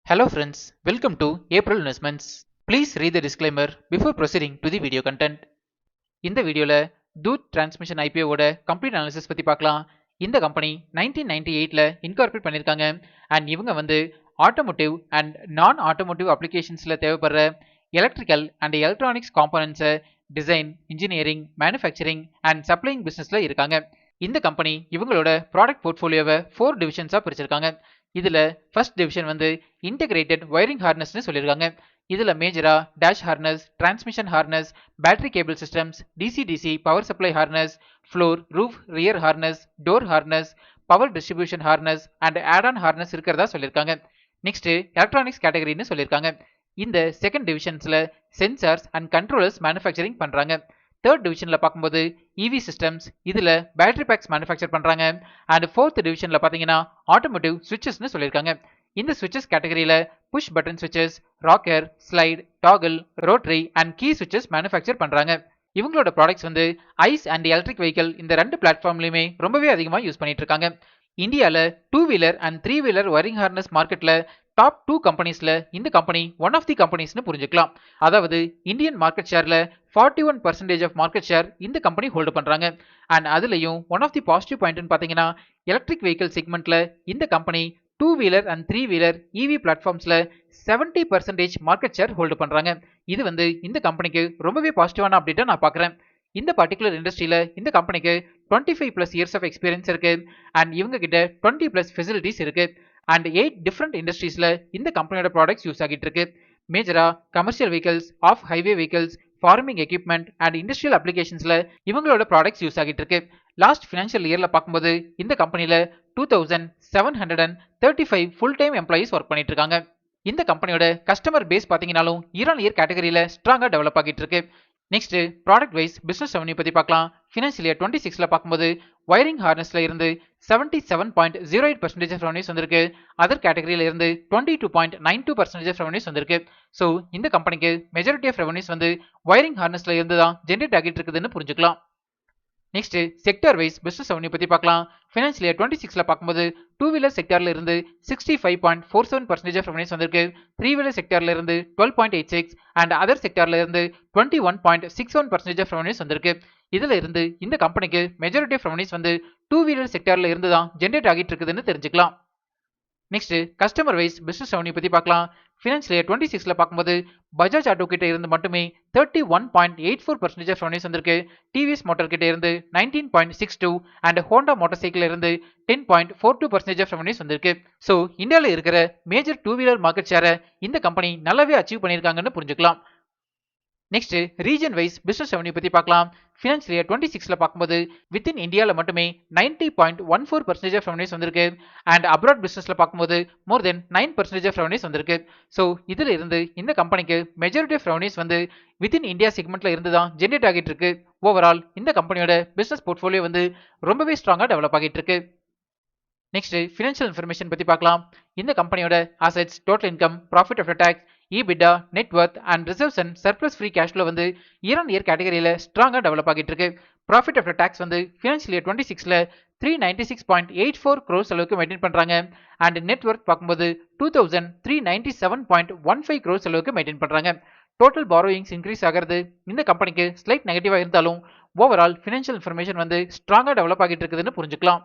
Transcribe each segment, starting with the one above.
Hello friends, welcome to April Investments. Please read the disclaimer before proceeding to the video content. இந்த வீடியோல Dhoot transmission IPO ஓட complete analysis பத்தி பார்க்கலாம். இந்த company 1998ல இன்கார்பரேட் பண்ணிருக்காங்க அண்ட் இவங்க வந்து ஆட்டோமோட்டிவ் அண்ட் நான் ஆட்டோமோட்டிவ் அப்ளிகேஷன்ஸ்ல தேவைப்படுற எலக்ட்ரிக்கல் அண்ட் எலக்ட்ரானிக்ஸ் காம்போனன்ட்ஸை design, engineering, manufacturing and supplying பிசினஸ்ல இருக்காங்க. இந்த கம்பெனி இவங்களோட ப்ராடக்ட் போர்ட்ஃபோலியோவை 4 டிவிஷன்ஸா பிரிச்சிருக்காங்க. இதுல ஃபர்ஸ்ட் டிவிஷன் வந்து இன்டகிரேட்டட் வயரிங் ஹார்னஸ்னு சொல்லியிருக்காங்க. இதுல மேஜரா dash harness, transmission harness, battery cable systems, DC power supply harness, floor, roof, rear harness, door harness, power distribution harness and add on harness இருக்கிறதா சொல்லியிருக்காங்க. நெக்ஸ்ட் எலக்ட்ரானிக்ஸ் கேட்டகரின்னு சொல்லியிருக்காங்க. இந்த செகண்ட் டிவிஷன்ஸ்ல சென்சார்ஸ் அண்ட் கண்ட்ரோலர்ஸ் மேனுஃபேக்சரிங் பண்றாங்க. Third டிவிஷன்ல பார்க்கும்போது EV systems, இதுல பேட்டரி பேக்ஸ் மேனுஃபேக்சர் பண்றாங்க. அண்ட் ஃபோர்த் டிவிஷன்ல பாத்தீங்கன்னா ஆட்டோமோட்டிவ் சுவிட்சஸ்னு சொல்லியிருக்காங்க. இந்த சுவிட்சஸ் கேட்டகரியில push button சுவிட்சஸ், rocker, slide, toggle, rotary and key சுவிட்சஸ் manufacture பண்றாங்க. இவங்களோட ப்ராடக்ட்ஸ் வந்து ஐஸ் அண்ட் எலக்ட்ரிக் வெஹிக்கிள் இந்த ரெண்டு பிளாட்ஃபார்ம்லயுமே ரொம்பவே அதிகமா யூஸ் பண்ணிட்டு இருக்காங்க. இந்தியால 2 wheeler and 3 wheeler wiring harness மார்க்கெட்ல டாப் 2 கம்பெனிஸ்ல இந்த கம்பெனி ஒன் ஆஃப் தி கம்பெனிஸ்னு புரிஞ்சுக்கலாம். அதாவது இந்தியன் மார்க்கெட் ஷேர்ல 41% ஆஃப் மார்க்கெட் ஷேர் இந்த கம்பெனி ஹோல்டு பண்றாங்க. அண்ட் அதுலயும் ஒன் ஆஃப் தி பாசிட்டிவ் பாயிண்ட்னு பாத்தீங்கன்னா எலக்ட்ரிக் வெஹிக்கிள் செக்மெண்ட்ல இந்த company 2 wheeler and 3 wheeler EV பிளாட்ஃபார்ம்ஸ்ல 70% மார்க்கெட் ஷேர் ஹோல்டு பண்றாங்க. இது வந்து இந்த கம்பெனிக்கு ரொம்பவே பாசிட்டிவான அப்டேட்டா நான் பாக்குறேன். இந்த பர்டிகுலர் இண்டஸ்ட்ரியில இந்த கம்பெனிக்கு 25+ இயர்ஸ் ஆஃப் எக்ஸ்பீரியன்ஸ் இருக்கு அண்ட் இவங்க கிட்ட 20+ ஃபெசிலிட்டிஸ் இருக்கு அண்ட் 8 டிஃப்ரெண்ட் இண்டஸ்ட்ரீஸ்ல இந்த கம்பெனியோட ப்ராடக்ட்ஸ் யூஸ் ஆகிட்டு இருக்கு. மேஜரா commercial vehicles, off highway vehicles, farming equipment and industrial அப்ளிகேஷன்ஸ்ல இவங்களோட ப்ராடக்ட்ஸ் யூஸ் ஆகிட்டு இருக்கு. லாஸ்ட் ஃபினான்ஷியல் இயர்ல பார்க்கும்போது இந்த கம்பெனில 2735 ஃபுல் டைம் எம்ப்ளாயிஸ் ஒர்க் பண்ணிட்டு இருக்காங்க. இந்த கம்பெனியோட கஸ்டமர் பேஸ் பாத்தீங்கன்னாலும் இயர் ஆன் இயர் கேட்டகரியில ஸ்ட்ராங்கா டெவலப் ஆகிட்டு இருக்கு. Next product wise business revenue பத்தி பார்க்கலாம். ஃபினான்ஷியல் இயர் 26ல பார்க்கும்போது வயரிங் ஹார்னஸ்ல இருந்து 77.08% ஆஃப் ரெவன்யூஸ் வந்திருக்கு. அதர் கேட்டகரியில இருந்து 22.92% ஆஃப் ரெவன்யூஸ் வந்திருக்கு. ஸோ இந்த கம்பெனிக்கு மெஜாரிட்டி ஆஃப் ரெவன்யூஸ் வந்து வயரிங் ஹார்னஸ்ல இருந்து தான் ஜென்ரேட் ஆகிட்டு இருக்குதுன்னு புரிஞ்சுக்கலாம். Next sector wise business revenue பத்தி பார்க்கலாம். ஃபினான்ஷியல் இயர் 26ல பார்க்கும்போது 2 வீலர் செக்டர்ல இருந்து 65.47% ஆஃப் ரெவன்யூஸ் வந்திருக்கு. 3 வீலர் செக்டர்ல இருந்து 12.86 அண்ட் அதர் செக்டர்ல இருந்து 21.61% ஆஃப் ரெவன்யூஸ் வந்திருக்கு. இதுல இருந்து இந்த கம்பெனிக்கு மெஜாரிட்டி ஆஃப் ரெவன்யூஸ் வந்து 2 வீலர் செக்டர்ல இருந்து தான் ஜென்ரேட் ஆகிட்டு இருக்குதுன்னு தெரிஞ்சுக்கலாம். Next customer wise business revenue பத்தி பார்க்கலாம். ஃபினான்ஷியல் இயர் 26ல பார்க்கும்போது பஜாஜ் ஆட்டோ கிட்ட இருந்து மட்டுமே 31.84% ஆஃப் ரெவன்யூஸ் வந்திருக்கு. டிவிஎஸ் மோட்டார் கிட்ட இருந்து 19.62 அண்ட் ஹோண்டா மோட்டார் சைக்கிள் இருந்து 10.42% ஆஃப் ரெவன்யூஸ் வந்திருக்கு. ஸோ இந்தியாவில் இருக்கிற மேஜர் 2 வீலர் மார்க்கெட் ஷேரை இந்த கம்பெனி நல்லாவே அச்சீவ் பண்ணியிருக்காங்கன்னு புரிஞ்சுக்கலாம். Next region wise business revenue பத்தி பார்க்கலாம். ஃபினான்ஷியல் இயர் 26ல பார்க்கும்போது வித்தின் இந்தியால மட்டுமே 90.14% ஆஃப் ரெவன்யூஸ் வந்திருக்கு அண்ட் அப்ராட் பிசினஸ்ல பார்க்கும்போது மோர் தென் 9% ஆஃப் ரெவன்யூஸ் வந்திருக்கு. ஸோ இதுல இருந்து இந்த கம்பெனிக்கு மெஜாரிட்டி ஆஃப் ரெவன்யூஸ் வந்து வித்தின் இந்தியா செக்மெண்ட்ல இருந்து தான் ஜென்ரேட் ஆகிட்டு இருக்கு. ஓவரால் இந்த கம்பெனியோட பிசினஸ் போர்ட்ஃபோலியோ வந்து ரொம்பவே ஸ்ட்ராங்கா டெவலப் ஆகிட்டு இருக்கு. நெக்ஸ்ட் ஃபினான்ஷியல் இன்ஃபர்மேஷன் பத்தி பார்க்கலாம். இந்த கம்பெனியோட assets, total income, profit after tax, EBITDA, net worth and reserves and surplus free cash flow வந்து இயர் ஆன் இயர் கேட்டகரியில ஸ்ட்ராங்கா டெவலப் ஆகிட்டு இருக்கு. ப்ராஃபிட் ஆஃப்டர் டாக்ஸ் வந்து ஃபினான்ஷியல் இயர் 26ல 396.84 crores அளவுக்கு மெயின்டைன் பண்றாங்க அண்ட் நெட் வர்த் பார்க்கும்போது 2397.15 crores அளவுக்கு மெயின்டைன் பண்றாங்க. டோட்டல் பாரோயிங்ஸ் இன்க்ரீஸ் ஆகிறது இந்த கம்பெனிக்கு ஸ்லைட் நெகட்டிவா இருந்தாலும் ஓவரால் ஃபினான்ஷியல் இன்ஃபர்மேஷன் வந்து ஸ்ட்ராங்கா டெவலப் ஆகிட்டு இருக்குதுன்னு புரிஞ்சுக்கலாம்.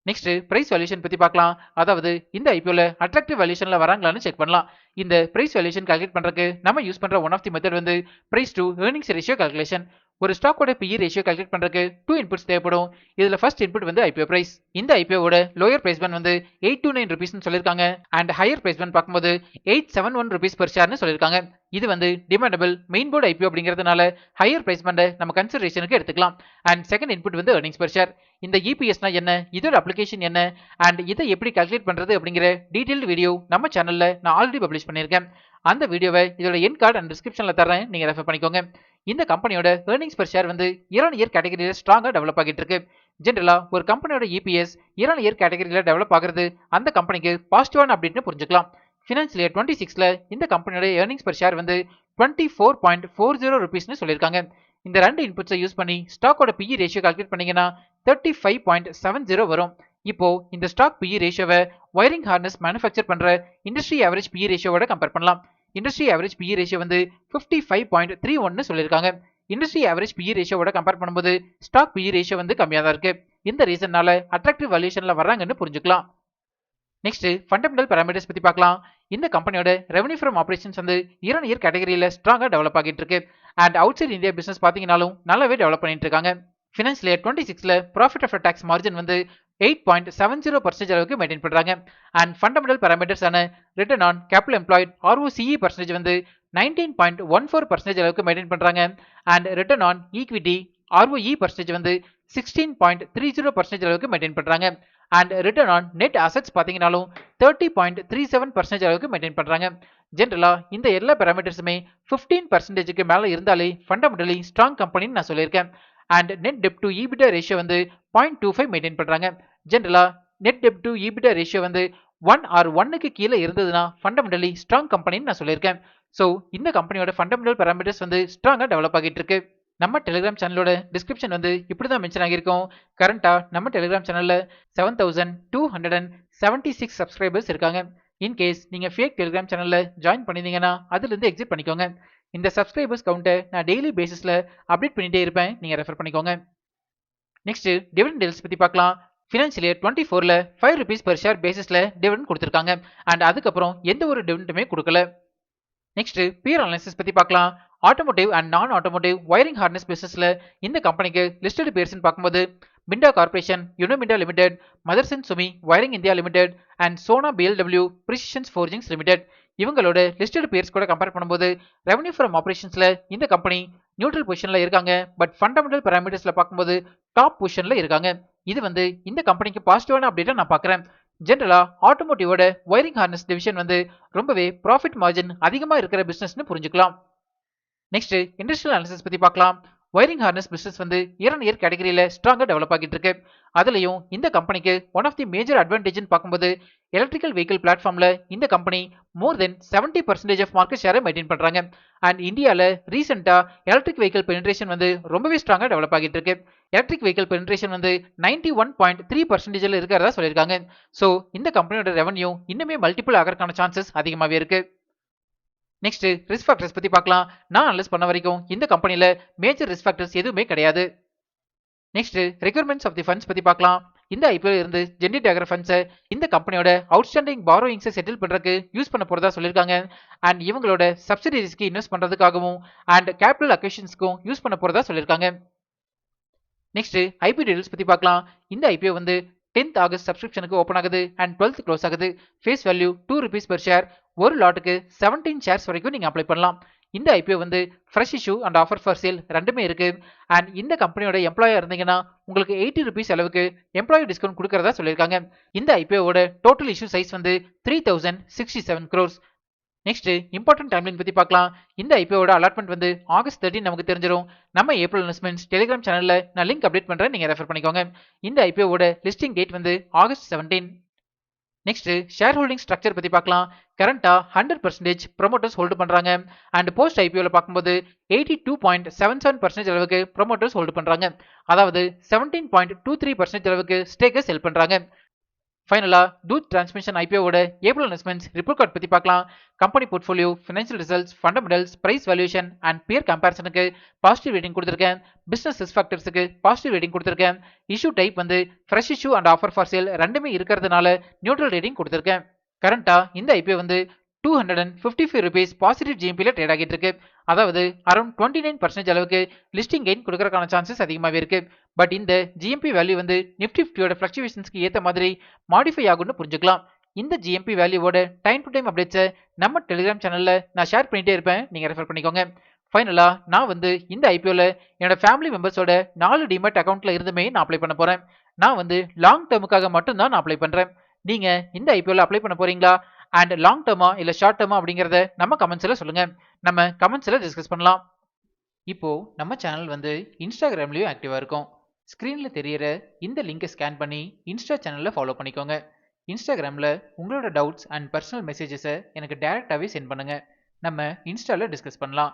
நெக்ஸ்ட் பிரைஸ் வேல்யூஷன் பத்தி பார்க்கலாம். அதாவது இந்த ஐபிஓல அட்ராக்டிவ் வேல்யூஷன்ல வராங்களான்னு செக் பண்ணலாம். இந்த பிரைஸ் வேல்யூஷன் கால்குலேட் பண்றதுக்கு நம்ம யூஸ் பண்ற ஒன் ஆஃப் தி மெத்தட் வந்து price to earnings ratio calculation. ஒரு ஸ்டாக்கோட PE ரேஷியோ கால்குலேட் பண்றதுக்கு 2 இன்புட்ஸ் தேவைப்படும். இதுல ஃபர்ஸ்ட் இன்புட் வந்து ஐபிஓ பிரைஸ். இந்த ஐபிஓட லோயர் பிரைஸ் பேண்ட் வந்து 829 rupees சொல்லிருக்காங்க அண்ட் ஹையர் பிரைஸ் பேண்ட் பார்க்கும்போது 871 rupees per share சொல்லிருக்காங்க. இது வந்து டிமாண்டபிள் மெயின் போர்டு ஐபிஓ அப்படிங்கிறதுனால ஹையர் பிரைஸ் பேண்டை நம்ம கன்சிடரேஷனுக்கு எடுத்துக்கலாம். அண்ட் செகண்ட் இன்புட் வந்து earnings per share. இந்த EPSனா என்ன, இதோட அப்ளிகேஷன் என்ன அண்ட் இதை எப்படி கால்குலேட் பண்றது அப்படிங்கிற டீடைல்டு வீடியோ நம்ம சேனல்ல நான் ஆல்ரெடி பப்ளிஷ் பண்ணியிருக்கேன். அந்த வீடியோவை இதோட என் கார்டு அண்ட் டிஸ்கிரிப்ஷன்ல தரேன், நீங்க ரெஃபர் பண்ணிக்கோங்க. இந்த கம்பெனியோட earnings per share வந்து இயர் ஆன் இயர் கேட்டகரியில ஸ்ட்ராங்கா டெவலப் ஆகிட்டு இருக்கு. ஜென்ரலா ஒரு கம்பெனியோட EPS இயர் ஆன் இயர் கேட்டகரியில டெவலப் ஆகிறது அந்த கம்பெனிக்கு பாசிட்டிவான அப்டேட்னு புரிஞ்சுக்கலாம். ஃபினான்ஷியல் இயர் 26ல இந்த கம்பெனியோட earnings per share வந்து 24.40 rupeesனு சொல்லியிருக்காங்க. இந்த ரெண்டு இன்புட்ஸை யூஸ் பண்ணி ஸ்டாக்கோட PE ரேஷியோ கால்குலேட் பண்ணீங்கன்னா 35.70 வரும். இப்போ இந்த ஸ்டாக் PE ரேஷியோவை வயரிங் ஹார்னஸ் மேனுஃபேக்சர் பண்ற இண்டஸ்ட்ரி ஆவரேஜ் PE ரேஷியோவோட கம்பேர் பண்ணலாம். இண்டஸ்ட்ரி ஆவரேஜ் PE ரேஷியோ வந்து 55.31 சொல்லியிருக்காங்க. இண்டஸ்ட்ரி ஆவரேஜ் PE ரேஷியோவோட கம்பேர் பண்ணும்போது ஸ்டாக் PE ரேஷியோ வந்து கம்மியா தான் இருக்கு. இந்த ரீசன்னால அட்ராக்டிவ் வேல்யூஷன்ல வர்றாங்கன்னு புரிஞ்சுக்கலாம். நெக்ஸ்ட் ஃபண்டமெண்டல் பாராமீட்டர்ஸ் பத்தி பார்க்கலாம். இந்த கம்பெனியோட ரெவன்யூ ஃப்ரம் ஆபரேஷன்ஸ் வந்து இயர் ஆன் இயர் கேட்டகரியில ஸ்ட்ராங்கா டெவலப் ஆகிட்டு இருக்கு. And outside India business பாத்தீங்கன்னாலும் நல்லாவே டெவலப் பண்ணிட்டு இருக்காங்க. ஃபினான்ஷியல் இயர் 26ல ப்ராஃபிட் ஆஃப்டர் டாக்ஸ் மார்ஜின் வந்து 8.70% அளவுக்கு மெயின்டைன் பண்றாங்க. அண்ட் ஃபண்டமெண்டல் பாராமீட்டர்ஸ் ஆன return on capital employed ROCE percentage வந்து 19.14% அளவுக்கு மெயின்டைன் பண்றாங்க. And return on equity ROE percentage வந்து 16.30% அளவுக்கு மெயின்டைன் பண்றாங்க. And return on net assets பாத்தீங்கன்னாலும் 30.37% அளவுக்கு மெயின்டைன் பண்றாங்க. ஜென்ரலா இந்த எல்லா பாராமீட்டர்ஸுமே 15%க்கு மேல இருந்தாலே ஃபண்டமெண்டலி ஸ்ட்ராங் கம்பெனின்னு நான் சொல்லியிருக்கேன். And net dept to EBITDA ratio வந்து 0.25 மெயின்டைன் பண்றாங்க. ஜென்ரலா net dept to EBITDA ratio வந்து 1 or 1க்கு கீழே இருந்ததுன்னா ஃபண்டமெண்டலி ஸ்ட்ராங் கம்பெனின்னு நான் சொல்லியிருக்கேன். ஸோ இந்த கம்பெனியோட ஃபண்டமெண்டல் பாராமீட்டர்ஸ் வந்து ஸ்ட்ராங்கா டெவலப் ஆகிட்டு இருக்கு. நம்ம டெலிகிராம் சேனலோட டிஸ்கிரிப்ஷன் வந்து இப்படி தான் மென்ஷன் ஆகியிருக்கும். கரண்டா நம்ம டெலிகிராம் சேனல்ல 7276 சப்ஸ்கிரைபர்ஸ் இருக்காங்க. இன்கேஸ் நீங்க ஃபேக் டெலிகிராம் சேனல்ல ஜாயின் பண்ணிருந்தீங்கன்னா அதுல இருந்து எக்ஸிட் பண்ணிக்கோங்க. இந்த சப்ஸ்கிரைபர்ஸ் கவுண்ட்டை நான் டெய்லி பேசிஸ்ல அப்டேட் பண்ணிட்டே இருப்பேன், நீங்க ரெஃபர் பண்ணிக்கோங்க. நெக்ஸ்ட் டிவிடெண்ட் டீல்ஸ் பத்தி பார்க்கலாம். ஃபினான்ஷியல் இயர் 24ல 5 ரூபீஸ் பெர் ஷேர் பேசிஸ்ல டிவிடெண்ட் கொடுத்திருக்காங்க. அண்ட் அதுக்கப்புறம் எந்த ஒரு டிவிடெண்டுமே கொடுக்கல. நெக்ஸ்ட் பியர் அனாலிசிஸ் பத்தி பார்க்கலாம். Automotive and non automotive wiring harness பிசினஸ்ல இந்த கம்பெனிக்கு லிஸ்டட் பேர்ஸ் பார்க்கும்போது Minda corporation, யுனோமிண்டா limited, Motherson Sumi wiring India limited and Sona BLW பிரிசிஷன்ஸ் forgings limited இவங்களோட லிஸ்டட் பேர்ஸ் கூட கம்பேர் பண்ணும்போது ரெவன்யூ ஃப்ரம் ஆபரேஷன்ஸ்ல இந்த கம்பெனி நியூட்ரல் பொசிஷன்ல இருக்காங்க. பட் ஃபண்டமெண்டல் பாராமீட்டர்ஸ்ல பார்க்கும்போது டாப் பொசிஷன்ல இருக்காங்க. இது வந்து இந்த கம்பெனிக்கு பாசிட்டிவான அப்டேட்டா நான் பார்க்குறேன். ஜென்ரலா ஆட்டோமோட்டிவோட வயரிங் ஹார்னஸ் டிவிஷன் வந்து ரொம்பவே ப்ராஃபிட் மார்ஜின் அதிகமா இருக்கிற பிசினஸ்னு புரிஞ்சுக்கலாம். நெக்ஸ்ட் இண்டஸ்ட்ரியல் அனாலிசிஸ் பத்தி பார்க்கலாம். வயரிங் ஹார்னஸ் பிசினஸ் வந்து இயர் ஆன் இயர் கேட்டகரியில ஸ்ட்ராங்கா டெவலப் ஆகிட்டு இருக்கு. அதுலயும் இந்த கம்பெனிக்கு ஒன் ஆஃப் தி மேஜர் அட்வான்டேஜ்னு பார்க்கும்போது எலக்ட்ரிக்கல் வெஹிக்கிள் பிளாட்ஃபார்ம்ல இந்த company more than 70% of market ஷேரை மெயின்டைன் பண்றாங்க. அண்ட் இந்தியால ரீசெண்டா எலக்ட்ரிக் வெஹிக்கிள் பெனிட்ரேஷன் வந்து ரொம்பவே ஸ்ட்ராங்கா டெவலப் ஆகிட்டு இருக்கு. எலக்ட்ரிக் வெஹிக்கிள் பெனிட்ரேஷன் வந்து 91.3% இருக்கிறதா சொல்லியிருக்காங்க. ஸோ இந்த கம்பெனியோட ரெவன்யூ இன்னுமே மல்டிபிள் ஆகிறதுக்கான சான்சஸ் அதிகமாகவே இருக்கு. நெக்ஸ்ட் ரிஸ்க் ஃபேக்டர்ஸ் பத்தி பார்க்கலாம். நான் அனலைஸ் பண்ண வரைக்கும் இந்த கம்பெனில மேஜர் ரிஸ்க் ஃபேக்டர்ஸ் எதுவுமே கிடையாது. Next requirements of the funds பத்தி பார்க்கலாம். இந்த IPO இருந்து ஜெனரேட் ஆகிற ஃபண்ட்ஸை இந்த கம்பெனியோட அவுட்ஸ்டாண்டிங் பாரோயிங்ஸை செட்டில் பண்றதுக்கு யூஸ் பண்ண போறதா சொல்லியிருக்காங்க. அண்ட் இவங்களோட சப்சிடரிஸ்க்கு இன்வெஸ்ட் பண்றதுக்காகவும் அண்ட் கேபிட்டல் அக்விசிஷன்ஸ்க்கும் யூஸ் பண்ண போறதா சொல்லியிருக்காங்க. நெக்ஸ்ட் IPO டீடைல்ஸ் பத்தி பார்க்கலாம். இந்த IPO வந்து 10th ஆகஸ்ட் சப்ஸ்கிரிப்ஷனுக்கு ஓப்பன் ஆகுது அண்ட் 12th க்ளோஸ் ஆகுது. Face value 2 rupees per share. ஒரு லாட்டுக்கு 17 ஷேர்ஸ் வரைக்கும் நீங்க அப்ளை பண்ணலாம். இந்த IPO வந்து fresh issue and offer for sale ரெண்டுமே இருக்கு. அண்ட் இந்த கம்பெனியோட எம்ப்ளாயா இருந்தீங்கன்னா உங்களுக்கு 80 ரூபீஸ் அளவுக்கு எம்ப்ளாயி டிஸ்கவுண்ட் கொடுக்கறதா சொல்லியிருக்காங்க. இந்த IPOவோட டோட்டல் இஷ்யூ சைஸ் வந்து 3067 crores. நெக்ஸ்ட் இம்பார்ட்டன்ட் டைம்லைன் பத்தி பார்க்கலாம். இந்த IPOவோட அலாட்மெண்ட் வந்து ஆகஸ்ட் 13 நமக்கு தெரிஞ்சிடும். நம்ம ஏப்ரல் இன்வெஸ்ட்மெண்ட்ஸ் டெலிகிராம் சேனல்ல நான் லிங்க் அப்டேட் பண்றேன், நீங்க ரெஃபர் பண்ணிக்கோங்க. இந்த IPOவோட லிஸ்டிங் டேட் வந்து August 17. Next share holding structure பத்தி பார்க்கலாம். கரண்டா 100% ப்ரொமோட்டர்ஸ் ஹோல்டு பண்றாங்க. அண்ட் போஸ்ட் IPOல பார்க்கும்போது 82.77% அளவுக்கு ப்ரொமோட்டர்ஸ் ஹோல்டு பண்றாங்க. அதாவது 17.23% அளவுக்கு ஸ்டேக்கை செல் பண்றாங்க. ஃபைனலா தூத் டிரான்ஸ்மிஷன் IPOவோட ஏப்ரல் இன்வெஸ்ட்மெண்ட்ஸ் ரிப்போர்ட் கார்டு பத்தி பார்க்கலாம். Company portfolio, financial results, fundamentals, price valuation and peer கம்பேரிசனுக்கு பாசிட்டிவ் ரேட்டிங் கொடுத்திருக்கேன். பிசினஸ் ரிஸ்க் ஃபேக்டர்ஸ்க்கு பாசிட்டிவ் ரேட்டிங் கொடுத்திருக்கேன். இஷ்யூ டைப் வந்து fresh issue and offer for sale ரெண்டுமே இருக்கிறதுனால நியூட்ரல் ரேட்டிங் கொடுத்திருக்கேன். கரண்டா இந்த IPO வந்து 255 ரூபீஸ் பாசிட்டிவ் GMPல ட்ரேட் ஆகிட்டு இருக்கு. அதாவது அரௌண்ட் 29% அளவுக்கு லிஸ்டிங் கெயின் கொடுக்கறதுக்கான சான்சஸ் அதிகமாகவே இருக்கு. பட் இந்த GMP வேல்யூ வந்து நிஃப்டி 50யோட ஃபிளக்சுவேஷன்ஸ்க்கு ஏற்ற மாதிரி மாடிஃபை ஆகும்னு புரிஞ்சுக்கலாம். இந்த GMP வேல்யூவோட டைம் டு டைம் அப்டேட்ஸை நம்ம டெலிகிராம் சேனல்ல நான் ஷேர் பண்ணிட்டே இருப்பேன், நீங்க ரெஃபர் பண்ணிக்கோங்க. ஃபைனலா நான் வந்து இந்த IPOல என்னோட ஃபேமிலி மெம்பர்ஸோட 4 டிமேட் அக்கௌண்ட்ல இருந்துமே நான் அப்ளை பண்ண போறேன். நான் வந்து லாங் டேர்முக்காக மட்டும் தான் நான் அப்ளை பண்றேன். நீங்க இந்த IPOல அப்ளை பண்ண போறீங்களா அண்ட் லாங் டேர்மா இல்ல ஷார்ட் டேர்மா அப்படிங்கறத நம்ம கமெண்ட்ஸ்ல சொல்லுங்க. நம்ம கமெண்ட்ஸ்ல டிஸ்கஸ் பண்ணலாம். இப்போ நம்ம சேனல் வந்து இன்ஸ்டாகிராம்லயும் ஆக்டிவா இருக்கும். ஸ்கிரீன்ல தெரியற இந்த லிங்கை ஸ்கேன் பண்ணி இன்ஸ்டா சேனல்ல ஃபாலோ பண்ணிக்கோங்க. இன்ஸ்டாகிராம்ல உங்களோட டவுட்ஸ் அண்ட் பர்சனல் மெசேஜஸை எனக்கு டைரக்டாவே சென்ட் பண்ணுங்க. நம்ம இன்ஸ்டால டிஸ்கஸ் பண்ணலாம்.